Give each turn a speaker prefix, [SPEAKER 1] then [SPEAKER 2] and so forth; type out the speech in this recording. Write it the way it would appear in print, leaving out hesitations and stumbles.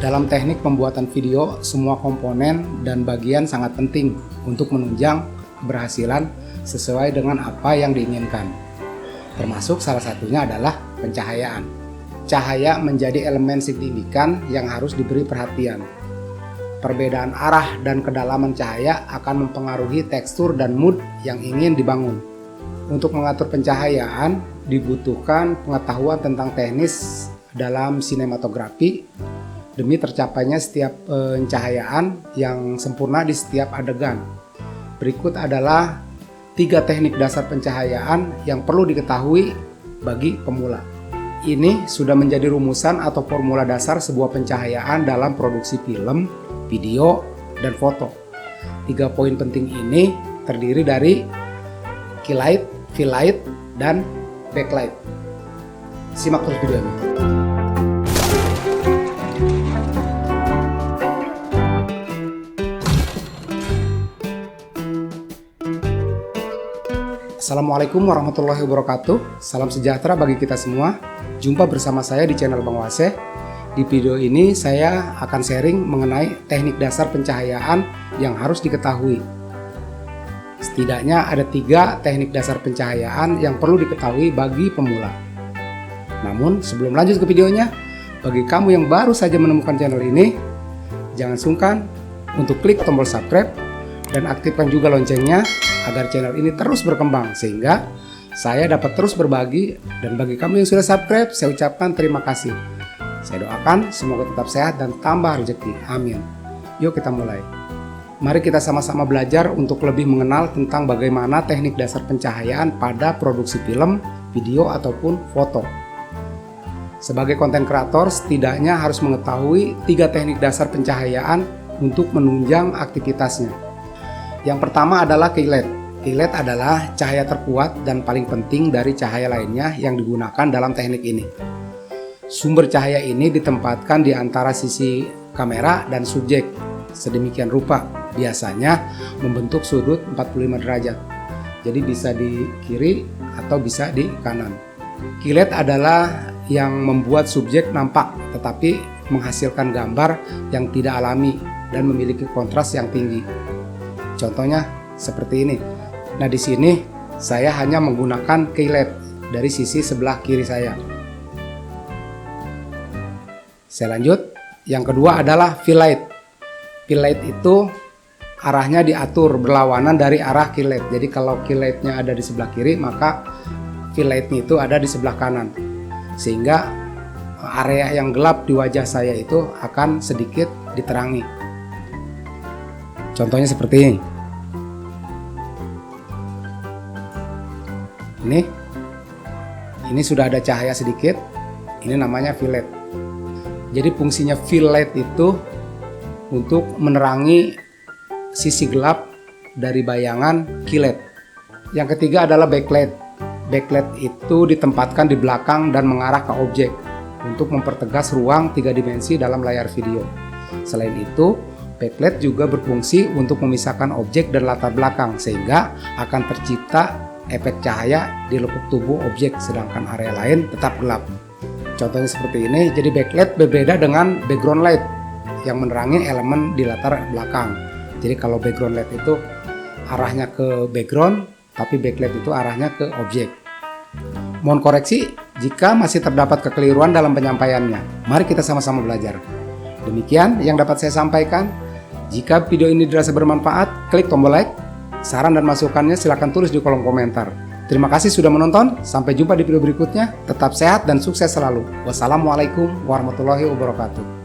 [SPEAKER 1] Dalam teknik pembuatan video, semua komponen dan bagian sangat penting untuk menunjang keberhasilan sesuai dengan apa yang diinginkan. Termasuk salah satunya adalah pencahayaan. Cahaya menjadi elemen signifikan yang harus diberi perhatian. Perbedaan arah dan kedalaman cahaya akan mempengaruhi tekstur dan mood yang ingin dibangun. Untuk mengatur pencahayaan, dibutuhkan pengetahuan tentang teknis dalam sinematografi demi tercapainya setiap pencahayaan yang sempurna di setiap adegan. Berikut adalah 3 teknik dasar pencahayaan yang perlu diketahui bagi pemula. Ini sudah menjadi rumusan atau formula dasar sebuah pencahayaan dalam produksi film, video, dan foto. 3 poin penting ini terdiri dari keylight, fill-light, dan backlight. Simak terus video ini. Assalamualaikum warahmatullahi wabarakatuh. Salam sejahtera bagi kita semua. Jumpa bersama saya di channel Bang Wase. Di video ini saya akan sharing mengenai teknik dasar pencahayaan yang harus diketahui. Setidaknya ada 3 teknik dasar pencahayaan yang perlu diketahui bagi pemula. Namun sebelum lanjut ke videonya, bagi kamu yang baru saja menemukan channel ini, jangan sungkan untuk klik tombol subscribe dan aktifkan juga loncengnya agar channel ini terus berkembang sehingga saya dapat terus berbagi. Dan bagi kamu yang sudah subscribe, saya ucapkan terima kasih. Saya doakan semoga tetap sehat dan tambah rezeki. Amin. Yuk kita mulai. Mari kita sama-sama belajar untuk lebih mengenal tentang bagaimana teknik dasar pencahayaan pada produksi film, video, ataupun foto. Sebagai konten kreator, setidaknya harus mengetahui 3 teknik dasar pencahayaan untuk menunjang aktivitasnya. Yang pertama adalah keylight. Keylight adalah cahaya terkuat dan paling penting dari cahaya lainnya yang digunakan dalam teknik ini. Sumber cahaya ini ditempatkan di antara sisi kamera dan subjek sedemikian rupa, biasanya membentuk sudut 45 derajat. Jadi bisa di kiri atau bisa di kanan. Keylight adalah yang membuat subjek nampak tetapi menghasilkan gambar yang tidak alami dan memiliki kontras yang tinggi. Contohnya seperti ini. Nah, di sini saya hanya menggunakan keylight dari sisi sebelah kiri saya. Saya lanjut. Yang kedua adalah fill-light. Fill-light itu arahnya diatur berlawanan dari arah keylight. Jadi kalau keylightnya ada di sebelah kiri, maka fill-lightnya itu ada di sebelah kanan. Sehingga area yang gelap di wajah saya itu akan sedikit diterangi. Contohnya seperti ini. Ini sudah ada cahaya sedikit. Ini namanya fill-light. Jadi fungsinya fill-light itu untuk menerangi sisi gelap dari bayangan keylight. Yang ketiga adalah backlight. Backlight itu ditempatkan di belakang dan mengarah ke objek untuk mempertegas ruang 3 dimensi dalam layar video. Selain itu, backlight juga berfungsi untuk memisahkan objek dan latar belakang sehingga akan tercipta efek cahaya di lekuk tubuh objek sedangkan area lain tetap gelap. Contohnya seperti ini. Jadi backlight berbeda dengan background light yang menerangi elemen di latar belakang. Jadi kalau background light itu arahnya ke background, tapi backlight itu arahnya ke objek. Mohon koreksi jika masih terdapat kekeliruan dalam penyampaiannya. Mari kita sama-sama belajar. Demikian yang dapat saya sampaikan. Jika video ini dirasa bermanfaat, klik tombol like. Saran dan masukannya silakan tulis di kolom komentar. Terima kasih sudah menonton. Sampai jumpa di video berikutnya. Tetap sehat dan sukses selalu. Wassalamualaikum warahmatullahi wabarakatuh.